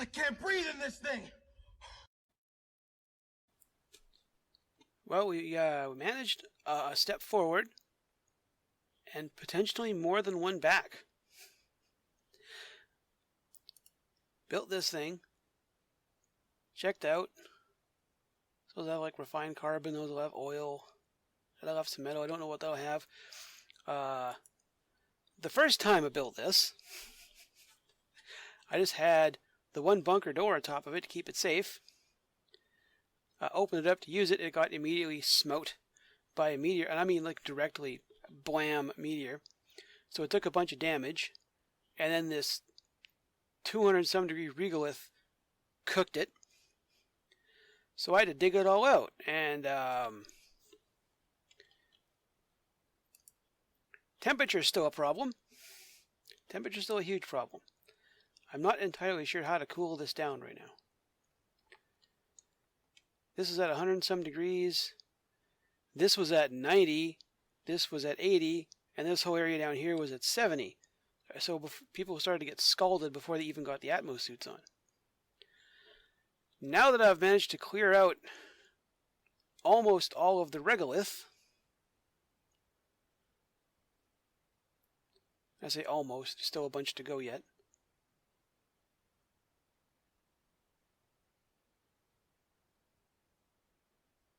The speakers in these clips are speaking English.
I can't breathe in this thing. Well, we managed a step forward and potentially more than one back. Built this thing. Checked out. So they'll have like refined carbon, those will have oil. That'll have some metal, I don't know what they'll have. The first time I built this, I just had the one bunker door on top of it to keep it safe. Opened it up to use it, it got immediately smote by a meteor, and I mean like directly blam meteor. So it took a bunch of damage, and then this 207 degree regolith cooked it. So I had to dig it all out, and temperature's still a problem. Temperature's still a huge problem. I'm not entirely sure how to cool this down right now. This is at 100 and some degrees. This was at 90. This was at 80. And this whole area down here was at 70. So people started to get scalded before they even got the Atmos suits on. Now that I've managed to clear out almost all of the regolith, I say almost, still a bunch to go yet.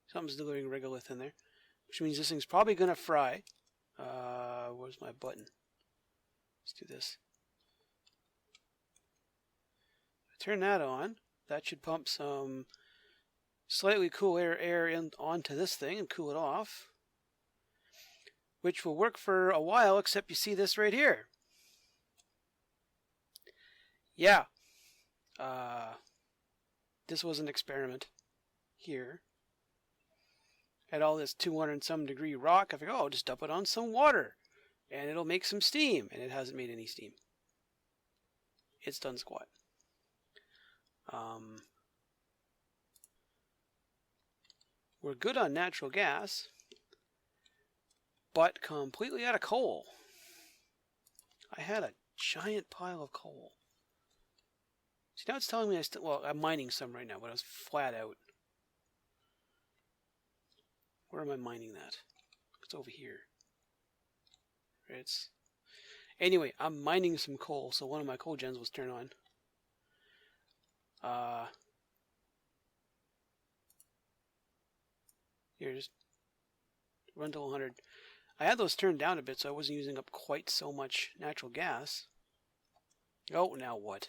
Something's delivering regolith in there, which means this thing's probably going to fry. Where's my button? Let's do this. Turn that on. That should pump some slightly cool air in onto this thing and cool it off, which will work for a while, except you see this right here. Yeah. This was an experiment here. Had all this 200 and some degree rock. I figured, oh, I'll just dump it on some water and it'll make some steam. And it hasn't made any steam. It's done squat. We're good on natural gas, but completely out of coal. I had a giant pile of coal. See, now it's telling me I'm mining some right now, but I was flat out. Where am I mining that? It's over here. Right, anyway, I'm mining some coal, so one of my coal gens was turned on. Here, just run to 100. I had those turned down a bit, so I wasn't using up quite so much natural gas. Oh, now what?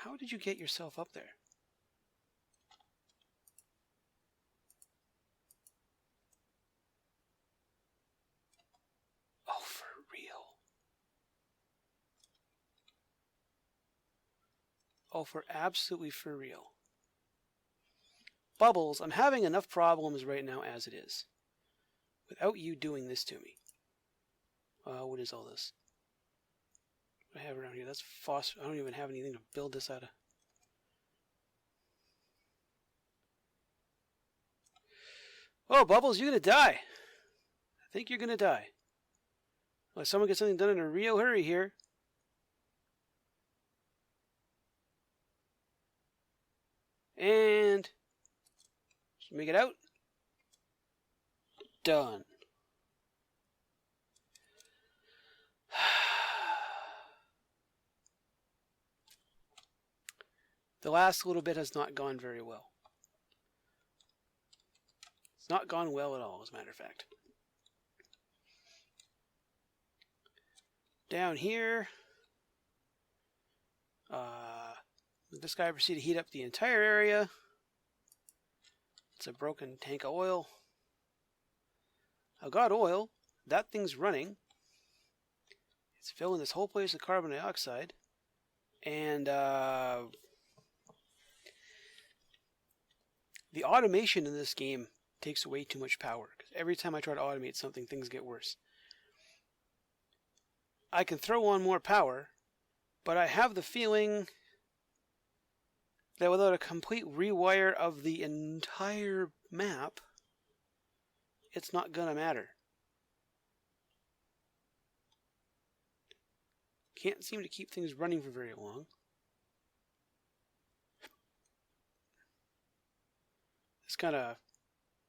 How did you get yourself up there? Oh, for real. Oh, absolutely for real. Bubbles, I'm having enough problems right now as it is. Without you doing this to me. What is all this? What I have around here? That's phosphor. I don't even have anything to build this out of. Oh, Bubbles, you're going to die. I think you're going to die. Unless someone gets something done in a real hurry here. And make it out. Done. The last little bit has not gone very well. It's not gone well at all, as a matter of fact. Down here, this guy proceeded to heat up the entire area. It's a broken tank of oil. I've got oil. That thing's running. It's filling this whole place with carbon dioxide. And the automation in this game takes way too much power. Because every time I try to automate something, things get worse. I can throw on more power, but I have the feeling that without a complete rewire of the entire map, it's not gonna matter. Can't seem to keep things running for very long. This kind of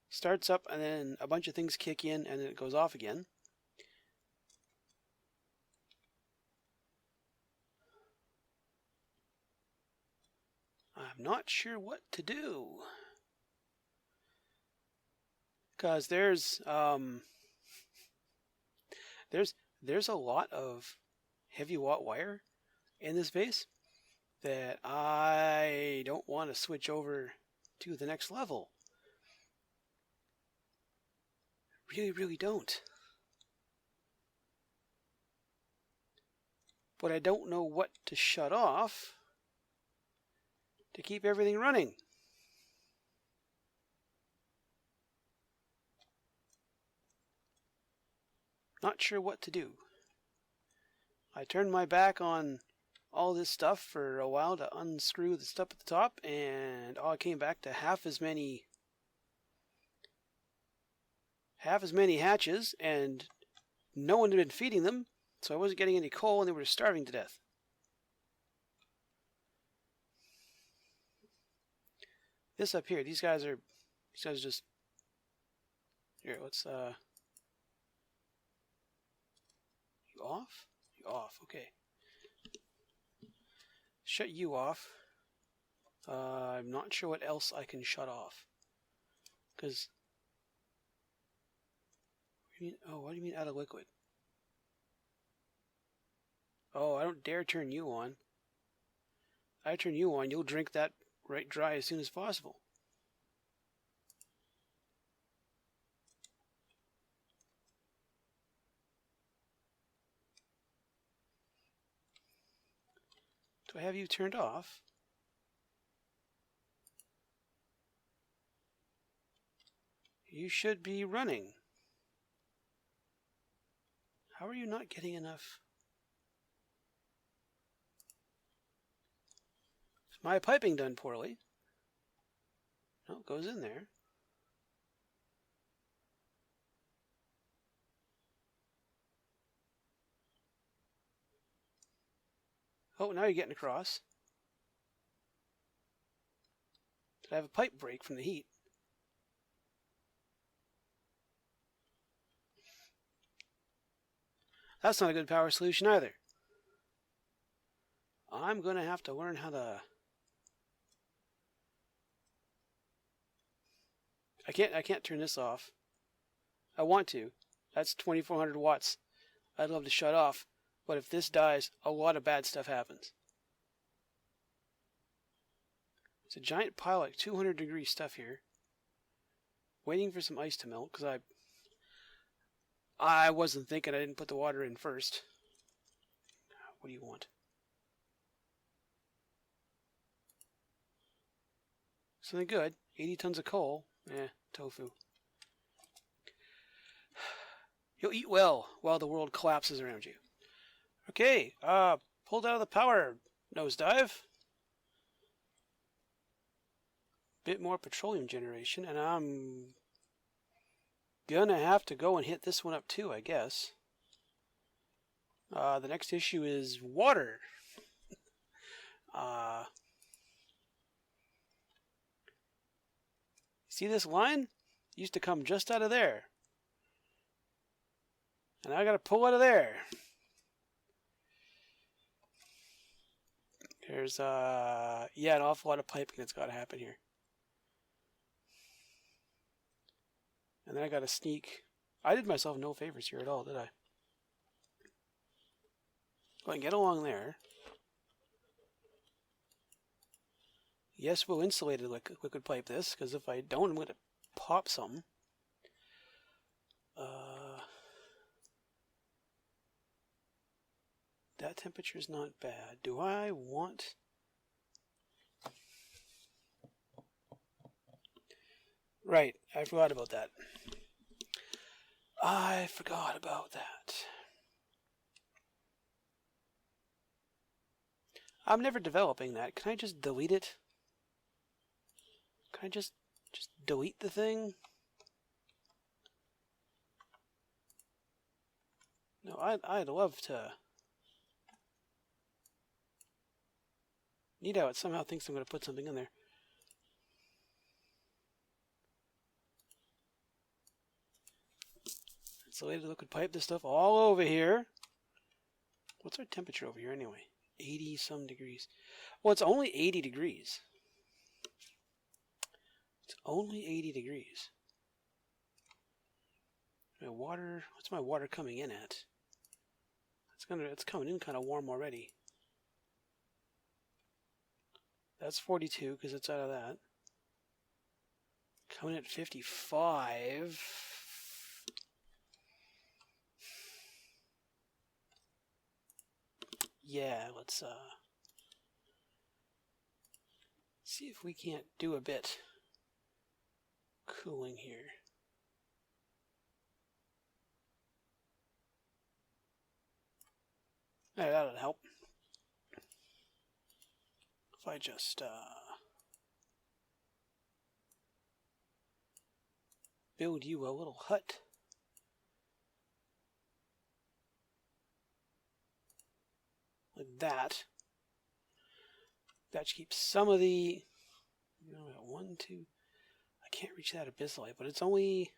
starts up and then a bunch of things kick in and then it goes off again. I'm not sure what to do. Because there's a lot of heavy watt wire in this vase that I don't want to switch over to the next level. Really don't. But I don't know what to shut off to keep everything running. Not sure what to do. I turned my back on all this stuff for a while to unscrew the stuff at the top, and I came back to half as many hatches, and no one had been feeding them, so I wasn't getting any coal, and they were starving to death. This up here, these guys just here. Let's you off? You off? Okay. Shut you off. I'm not sure what else I can shut off. Because what do you mean out of liquid? Oh, I don't dare turn you on. I turn you on, you'll drink that right dry as soon as possible. Do I have you turned off? You should be running. How are you not getting enough? Is my piping done poorly? No, it goes in there. Oh, now you're getting across. Did I have a pipe break from the heat? That's not a good power solution either. I'm going to have to learn how to... I can't turn this off. I want to. That's 2400 watts. I'd love to shut off, but if this dies, a lot of bad stuff happens. It's a giant pile of 200 degree stuff here. Waiting for some ice to melt, because I wasn't thinking. I didn't put the water in first. What do you want? Something good. 80 tons of coal. Tofu. You'll eat well while the world collapses around you. Okay, pulled out of the power nosedive. Bit more petroleum generation, and I'm gonna have to go and hit this one up too, I guess. The next issue is water. See this line? It used to come just out of there. And I gotta pull out of there. There's an awful lot of piping that's gotta happen here. And then I gotta sneak. I did myself no favors here at all, did I? Go ahead and get along there. Yes, we'll insulate a liquid pipe this, because if I don't, I'm going to pop some. That temperature is not bad. Do I want... Right, I forgot about that. I'm never developing that. Can I just delete it? Can I just delete the thing? No, I'd love to Neat how it somehow thinks I'm going to put something in there. Insulated liquid pipe, this stuff all over here. What's our temperature over here anyway? 80 some degrees. Well, it's only 80 degrees. It's only 80 degrees. My water, what's my water coming in at? It's coming in kind of warm already. That's 42 because it's out of that. Coming at 55. Yeah, let's see if we can't do a bit cooling here. That'll help. If I just build you a little hut. Like that. That keeps some of the, 1, 2, I can't reach that abyssalite, but it's only,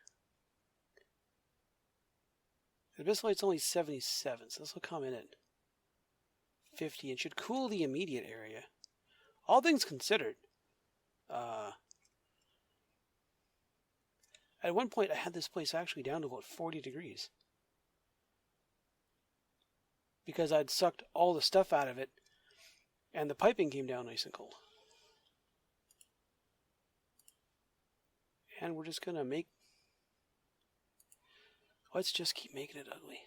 the abyssalite's only 77, so this will come in at 50 and should cool the immediate area. All things considered, at one point I had this place actually down to about 40 degrees. Because I'd sucked all the stuff out of it, and the piping came down nice and cold. And we're just going to let's just keep making it ugly.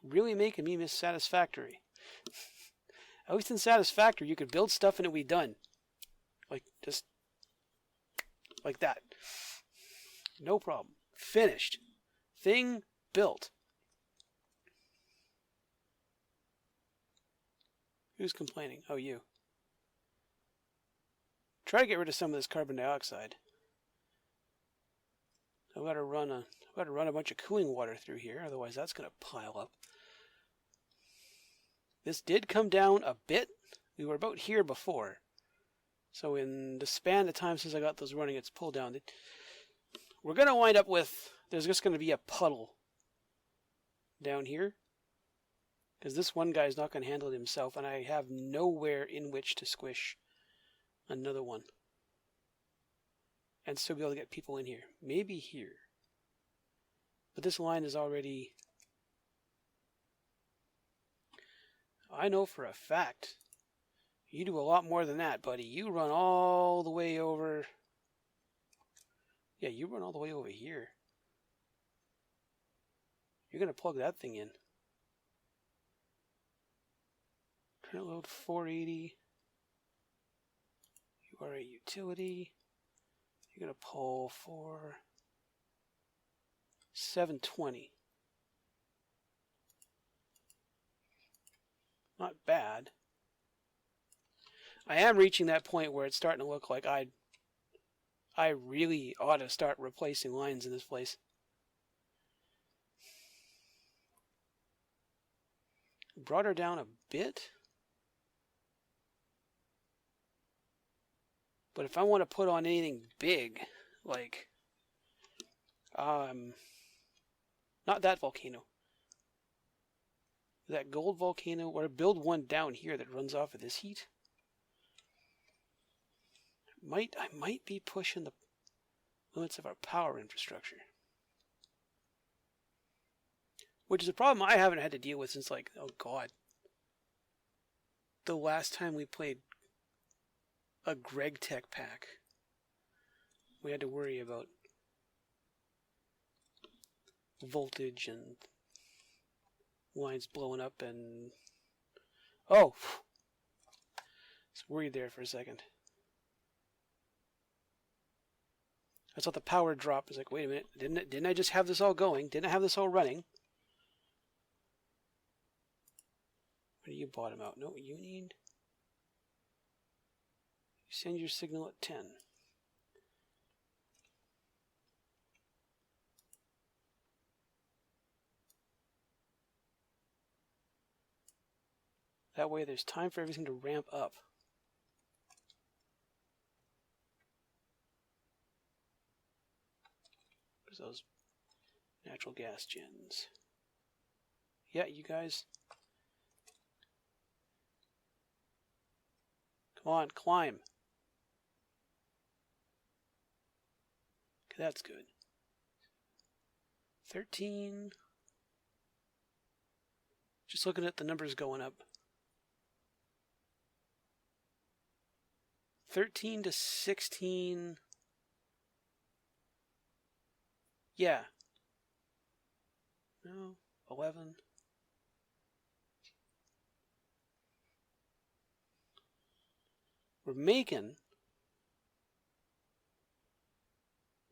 Really making me miss Satisfactory. At least in Satisfactory, you could build stuff and it'd be done. Like, just like that. No problem. Finished. Thing built. Who's complaining? Oh, you. Try to get rid of some of this carbon dioxide. I've got to run a bunch of cooling water through here, otherwise that's going to pile up. This did come down a bit. We were about here before. So in the span of time since I got those running, it's pulled down. We're going to wind up with, there's just going to be a puddle down here. Because this one guy's not going to handle it himself, and I have nowhere in which to squish another one. And still be able to get people in here. Maybe here. But this line is already... I know for a fact you do a lot more than that, buddy. You run all the way over... Yeah, you run all the way over here. You're going to plug that thing in. Current load 480. You are a utility. You're going to pull for 720. Not bad. I am reaching that point where it's starting to look like I really ought to start replacing lines in this place. Brought her down a bit. But if I want to put on anything big, like, not that volcano. That gold volcano, or build one down here that runs off of this heat. I might be pushing the limits of our power infrastructure. Which is a problem I haven't had to deal with since, like, oh god, the last time we played a GregTech pack. We had to worry about voltage and lines blowing up and... Oh! I was worried there for a second. I thought the power drop. I was like, wait a minute, didn't I just have this all going? Didn't I have this all running? What do you bottom out? No, you need... Send your signal at 10. That way there's time for everything to ramp up. There's those natural gas gens. Yeah, you guys. Come on, climb. Okay, that's good. 13. Just looking at the numbers going up. 13 to 16. Yeah. No, 11. We're making.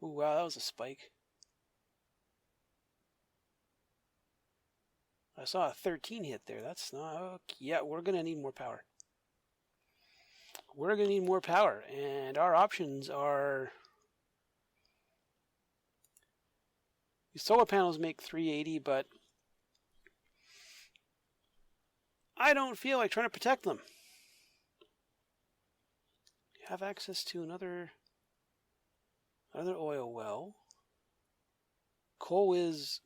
Ooh, wow, that was a spike. I saw a 13 hit there. That's not... Okay. Yeah, we're going to need more power. We're going to need more power. And our options are... These solar panels make 380, but I don't feel like trying to protect them. You have access to another oil well. Coal is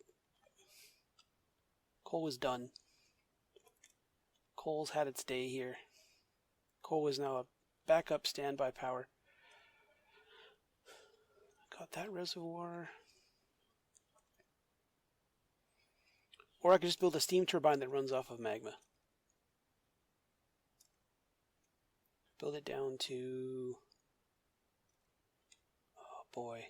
done. Coal's had its day here. Coal is now a backup standby power. Got that reservoir. Or I could just build a steam turbine that runs off of magma. Build it down to... Oh boy.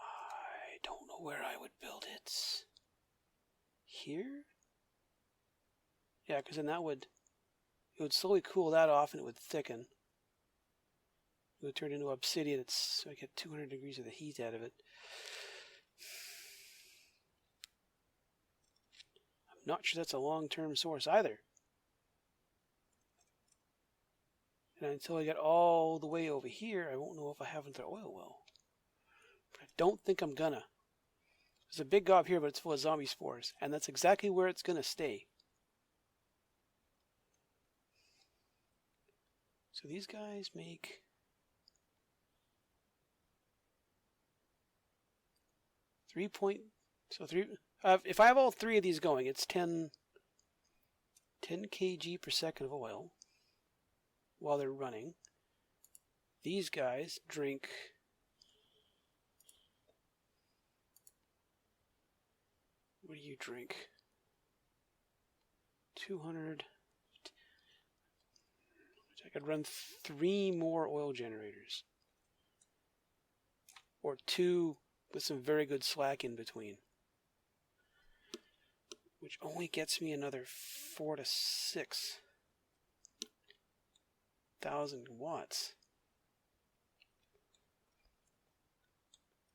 I don't know where I would build it. Here? Yeah, because then it would slowly cool that off and it would thicken. It would turn into obsidian, so I get 200 degrees of the heat out of it. I'm not sure that's a long-term source either. And until I get all the way over here, I won't know if I have another oil well. But I don't think I'm gonna. There's a big gob here, but it's full of zombie spores, and that's exactly where it's gonna stay. So these guys make... if I have all three of these going, it's 10 kg per second of oil while they're running. These guys drink... What do you drink? 200... I could run 3 more oil generators. Or 2 with some very good slack in between. Which only gets me another 4 to 6,000 watts.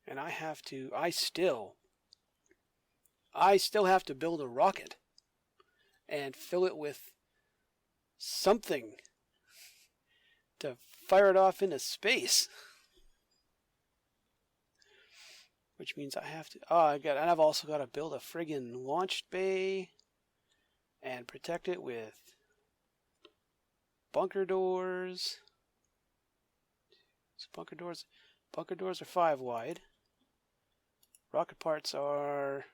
And I still have to build a rocket and fill it with something to fire it off into space. Which means I have to... and I've also got to build a friggin' launch bay and protect it with bunker doors. So bunker doors are 5 wide. Rocket parts are...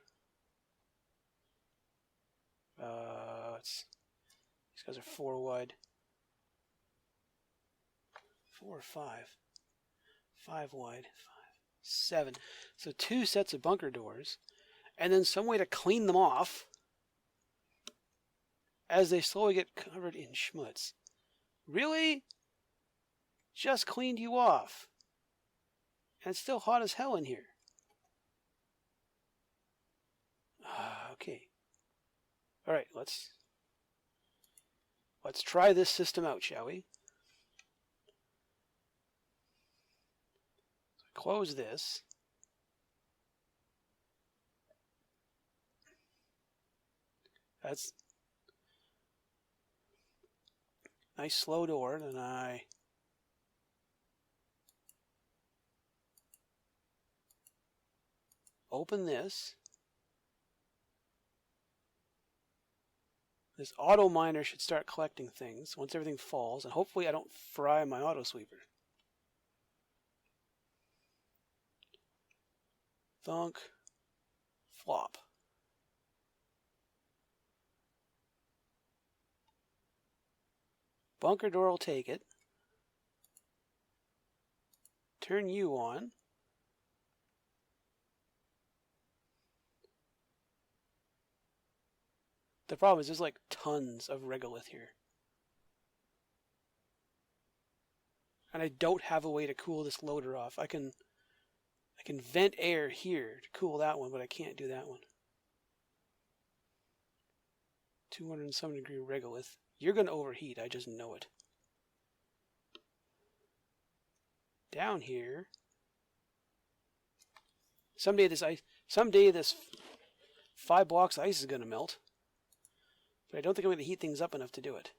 these guys are 4 wide. 4 or 5. 5 wide. 7. So 2 sets of bunker doors, and then some way to clean them off as they slowly get covered in schmutz. Really? Just cleaned you off. And it's still hot as hell in here. Okay. Alright, let's try this system out, shall we? Close this. That's a nice slow door. Then I open this. This auto miner should start collecting things once everything falls, and hopefully I don't fry my auto sweeper. Thunk. Flop. Bunker door will take it. Turn you on. The problem is there's like tons of regolith here. And I don't have a way to cool this loader off. I can vent air here to cool that one, but I can't do that one. 207 degree regolith. You're going to overheat, I just know it. Down here. Someday this 5 blocks of ice is going to melt. But I don't think I'm going to heat things up enough to do it.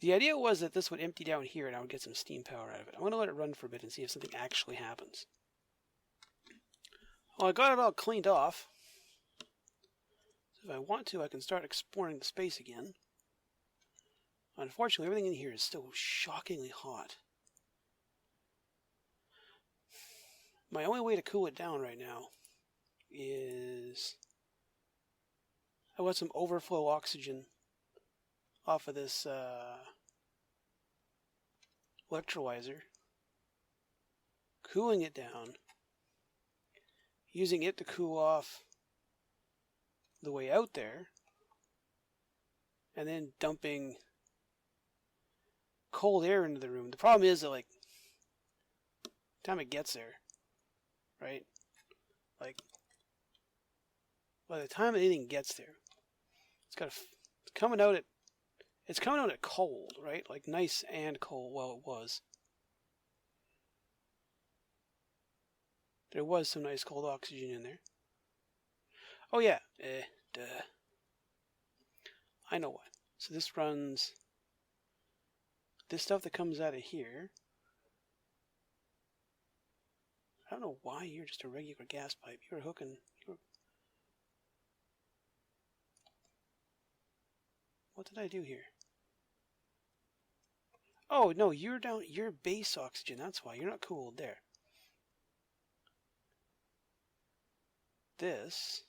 The idea was that this would empty down here and I would get some steam power out of it. I'm going to let it run for a bit and see if something actually happens. Well, I got it all cleaned off. So if I want to, I can start exploring the space again. Unfortunately, everything in here is still shockingly hot. My only way to cool it down right now is I want some overflow oxygen off of this electrolyzer, cooling it down, using it to cool off the way out there, and then dumping cold air into the room. The problem is that, like, by the time it gets there, right? Like, by the time anything gets there, it's coming out at cold, right? Like nice and cold. Well, it was. There was some nice cold oxygen in there. Oh yeah, duh. I know what. So this runs this stuff that comes out of here. I don't know why you're just a regular gas pipe. You're hooking. What did I do here? Oh no, you're base oxygen. That's why you're not cooled there. This.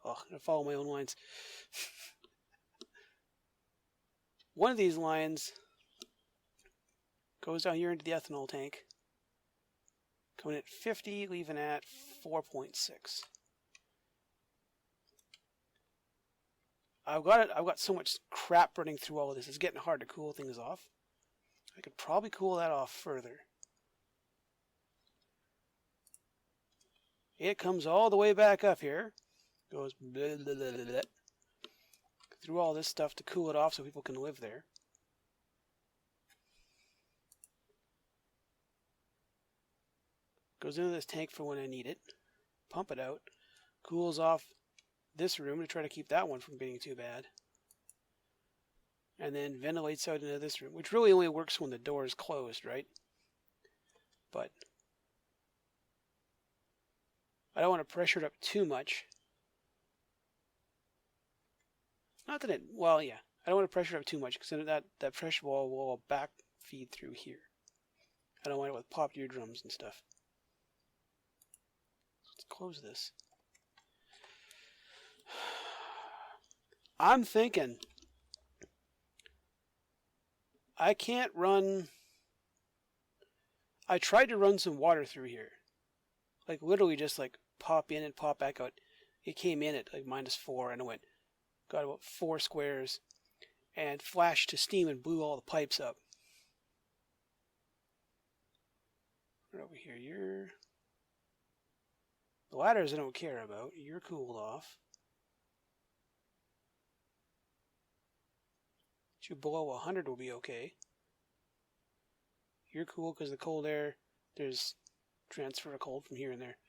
Oh, I'm gonna follow my own lines. One of these lines goes down here into the ethanol tank. Coming at 50, leaving at 4.6. I've got so much crap running through all of this. It's getting hard to cool things off. I could probably cool that off further. It comes all the way back up here. Goes blah, blah, blah, blah, blah, through all this stuff to cool it off so people can live there. Goes into this tank for when I need it. Pump it out. Cools off this room to try to keep that one from being too bad. And then ventilates out into this room, which really only works when the door is closed, right? But I don't want to pressure it up too much. Not that it, well, yeah. I don't want to pressure it up too much because then that pressure will back feed through here. I don't want it with popped eardrums and stuff. Let's close this. I'm thinking I can't run. I tried to run some water through here. Like literally just like pop in and pop back out. It came in at like -4 and it went, got about 4 squares and flashed to steam and blew all the pipes up. Right over here, the ladders I don't care about. You're cooled off. You below 100 will be okay. You're cool because the cold air, there's transfer of cold from here and there.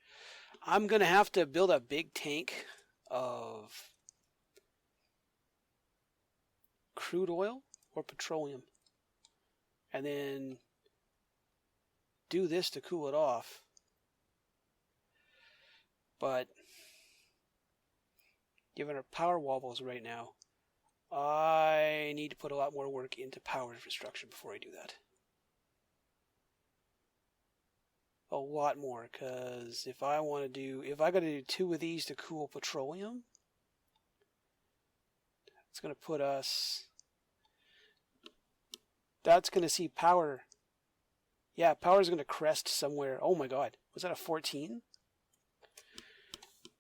I'm going to have to build a big tank of crude oil or petroleum and then do this to cool it off But given our power wobbles right now, I need to put a lot more work into power infrastructure before I do that. A lot more, because if I got to do 2 of these to cool petroleum, it's going to put us, that's going to see power. Yeah, power is going to crest somewhere. Oh my god, was that a 14?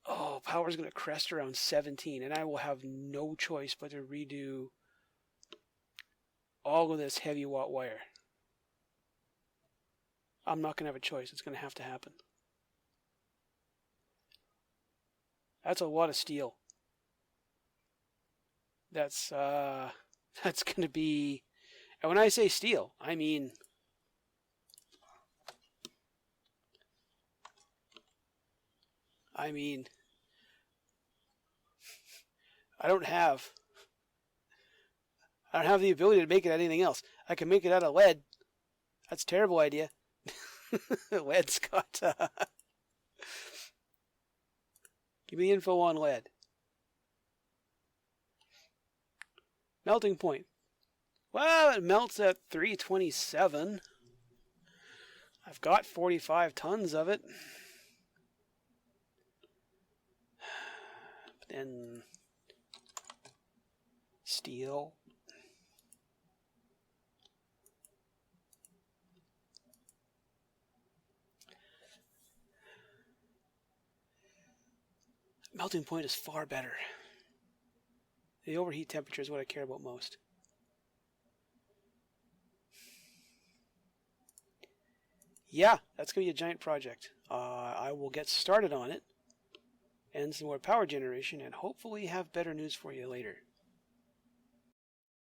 Oh, power is going to crest around 17, and I will have no choice but to redo all of this heavy watt wire. I'm not going to have a choice. It's going to have to happen. That's a lot of steel. That's going to be, and when I say steel, I mean I don't have the ability to make it out of anything else. I can make it out of lead. That's a terrible idea. Lead's got... Give me the info on lead. Melting point. Well, it melts at 327. I've got 45 tons of it. But then... steel. Melting point is far better. The overheat temperature is what I care about most. Yeah, that's going to be a giant project. I will get started on it and some more power generation and hopefully have better news for you later.